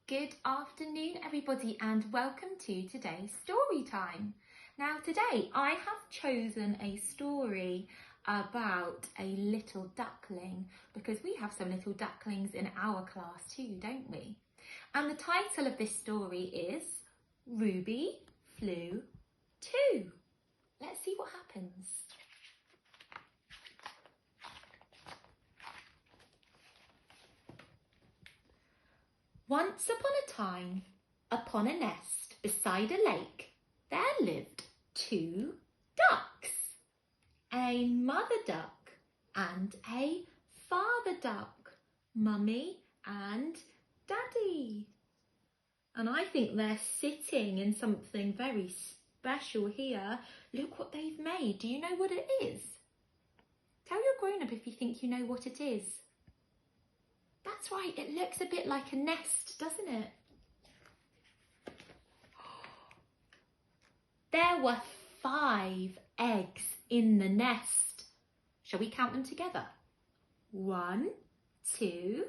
Good afternoon everybody and welcome to today's story time. Now today I have chosen a story about a little duckling because we have some little ducklings in our class too, don't we? And the title of this story is Ruby Flew Too. Let's see what happens. Once upon a time, upon a nest beside a lake, there lived two ducks, a mother duck and a father duck, mummy and daddy. And I think they're sitting in something very special here. Look what they've made. Do you know what it is? Tell your grown-up if you think you know what it is. That's right, it looks a bit like a nest, doesn't it? There were 5 eggs in the nest. Shall we count them together? 1, 2,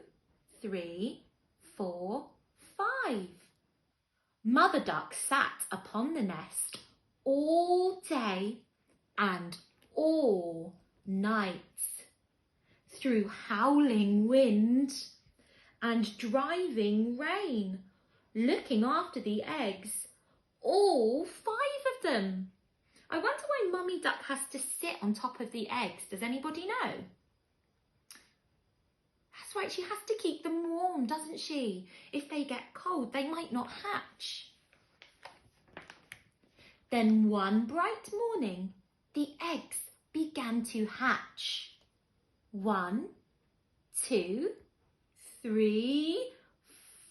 3, 4, 5. Mother duck sat upon the nest all day and all night, through howling wind and driving rain, looking after the eggs, all 5 of them. I wonder why Mummy Duck has to sit on top of the eggs. Does anybody know? That's right, she has to keep them warm, doesn't she? If they get cold, they might not hatch. Then one bright morning, the eggs began to hatch. 1, 2, 3,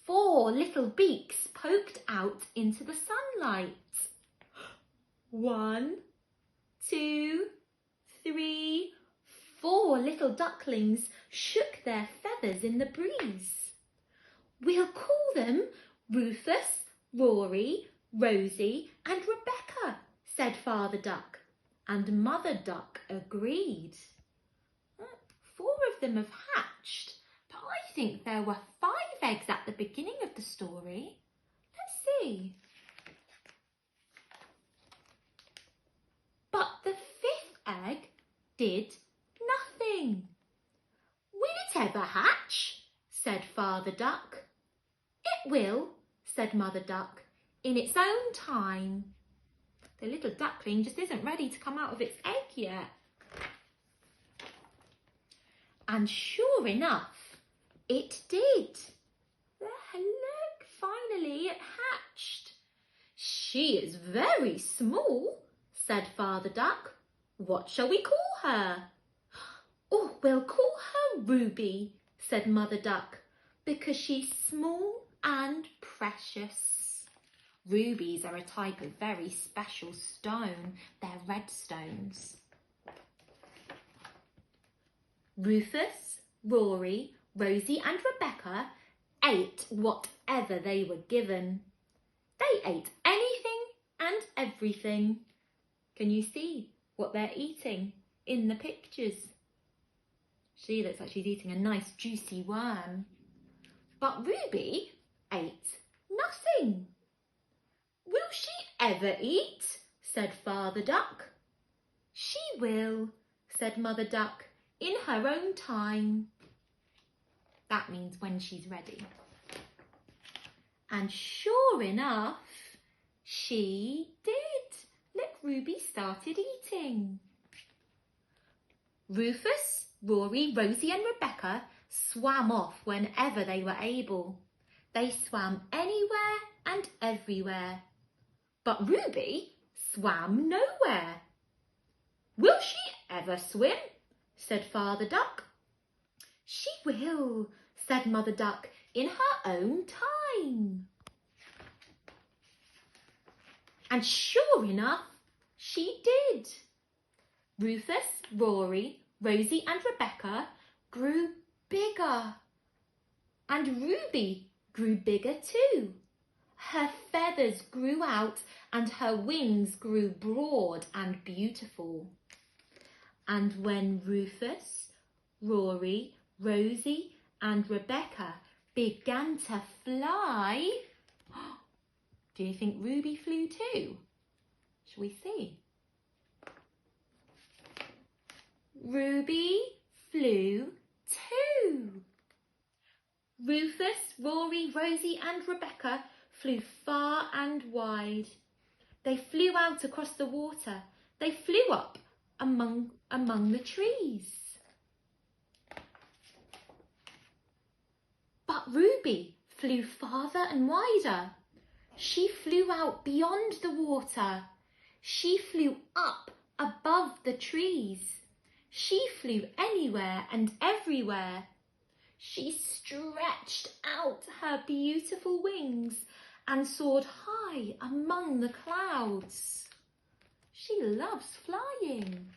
4 little beaks poked out into the sunlight. 1, 2, 3, 4 little ducklings shook their feathers in the breeze. We'll call them Rufus, Rory, Rosie and Rebecca, said Father Duck, and Mother Duck agreed. 4 of them have hatched, but I think there were 5 eggs at the beginning of the story. Let's see. But the 5th egg did nothing. Will it ever hatch? Said Father Duck. It will, said Mother Duck, in its own time. The little duckling just isn't ready to come out of its egg yet. And sure enough, it did. Look, finally it hatched. She is very small, said Father Duck. What shall we call her? Oh, we'll call her Ruby, said Mother Duck, because she's small and precious. Rubies are a type of very special stone. They're red stones. Rufus, Rory, Rosie and Rebecca ate whatever they were given. They ate anything and everything. Can you see what they're eating in the pictures? She looks like she's eating a nice juicy worm. But Ruby ate nothing. Will she ever eat? Said Father Duck. She will, said Mother Duck, in her own time. That means when she's ready. And sure enough, she did. Look, Ruby started eating. Rufus, Rory, Rosie and Rebecca swam off whenever they were able. They swam anywhere and everywhere. But Ruby swam nowhere. Will she ever swim? Said Father Duck. She will, said Mother Duck, in her own time. And sure enough, she did. Rufus, Rory, Rosie and Rebecca grew bigger. And Ruby grew bigger too. Her feathers grew out and her wings grew broad and beautiful. And when Rufus, Rory, Rosie and Rebecca began to fly. Do you think Ruby flew too? Shall we see? Ruby flew too. Rufus, Rory, Rosie and Rebecca flew far and wide. They flew out across the water. They flew up among the trees. But Ruby flew farther and wider. She flew out beyond the water. She flew up above the trees. She flew anywhere and everywhere. She stretched out her beautiful wings and soared high among the clouds. She loves flying.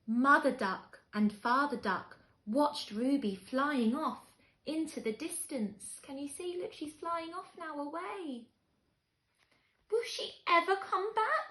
Mother Duck and Father Duck watched Ruby flying off into the distance. Can you see? Look, she's flying off now away. Will she ever come back?